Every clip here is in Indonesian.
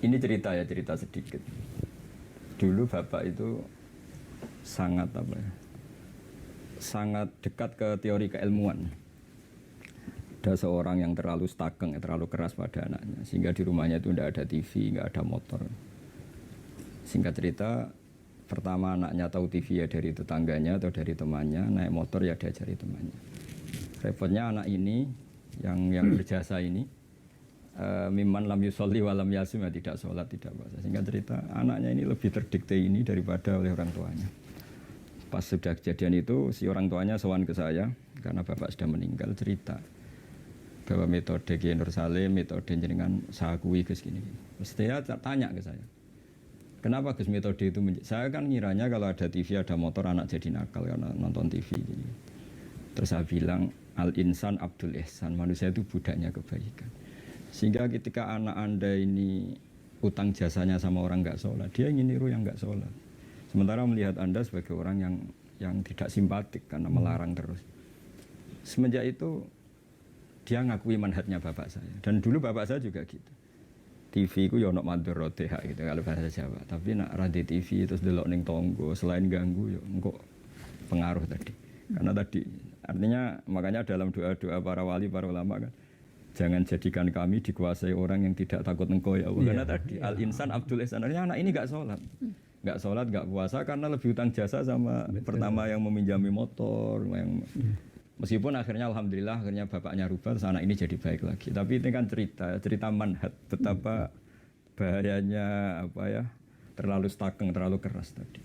Ini cerita ya, cerita sedikit. Dulu bapak itu sangat apa ya, sangat dekat ke teori keilmuan. Ada seorang yang terlalu stakeng, terlalu keras pada anaknya, sehingga di rumahnya itu tidak ada TV, nggak ada motor. Singkat cerita, pertama anaknya tahu TV ya dari tetangganya atau dari temannya, naik motor ya diajari temannya. Repotnya anak ini yang berjasa ini, mimman lam yusolli walam yasum, ya tidak sholat, tidak puasa. Sehingga cerita anaknya ini lebih terdikte ini daripada oleh orang tuanya. Pas sudah kejadian itu, si orang tuanya sowan ke saya karena bapak sudah meninggal, cerita bahwa metode Kiai Nur Salim, metode jenengan saya akui Gus gini. Terus dia tanya ke saya, kenapa Gus metode itu? Saya kan ngiranya kalau ada TV, ada motor, anak jadi nakal karena nonton TV. Gini. Terus saya bilang, al-insan abdul ihsan, manusia itu budaknya kebaikan. Sehingga ketika anak anda ini utang jasanya sama orang nggak sholat, dia ingin niru yang nggak sholat. Sementara melihat anda sebagai orang yang tidak simpatik karena melarang terus. Semenjak itu dia ngakui manhajnya bapak saya. Dan dulu bapak saya juga gitu. TV ku ya ono mandorote gitu kalau bahasa Jawa. Tapi nak radio TV terus delok ning tonggo selain ganggu ya engko pengaruh tadi. Karena tadi artinya makanya dalam doa-doa para wali, para ulama kan, jangan jadikan kami dikuasai orang yang tidak takut engkau ya Allah. Karena tadi al-insan abdul ihsan, artinya anak ini enggak sholat. Enggak sholat, enggak puasa karena lebih utang jasa sama pertama yang meminjami motor, yang meskipun akhirnya alhamdulillah akhirnya bapaknya rubah, terus anak ini jadi baik lagi. Tapi ini kan cerita manhaj betapa bahayanya apa ya, terlalu stakeng, terlalu keras tadi.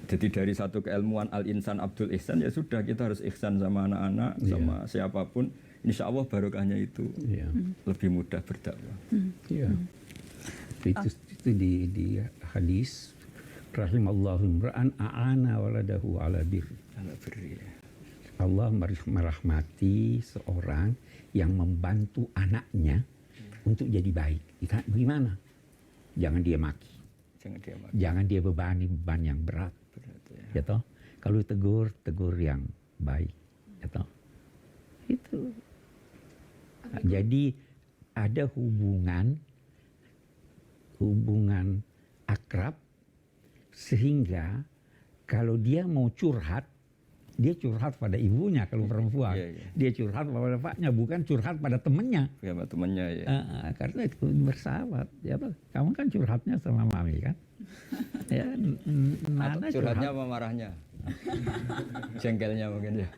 Jadi dari satu keilmuan al-insan abdul ihsan ya sudah, kita harus ihsan sama anak-anak, sama siapapun. Insya Allah barokahnya itu lebih mudah berdakwah. Itu di hadis rahimallahu imra'an a'ana waladahu ala birri. Allah merahmati seorang yang membantu anaknya untuk jadi baik. Bagaimana? Jangan dia maki. Jangan dia bebani beban yang berat. Ya toh? Kalau tegur yang baik. Ya toh? Itu. Jadi ada hubungan akrab sehingga kalau dia mau curhat, dia curhat pada ibunya kalau perempuan. Dia curhat pada bapaknya, bukan curhat pada temannya. Ya, temannya ya. Karena itu bersahabat. Ya, kamu kan curhatnya sama mami kan? Ya, Nana curhatnya apa marahnya? Jengkelnya mungkin ya.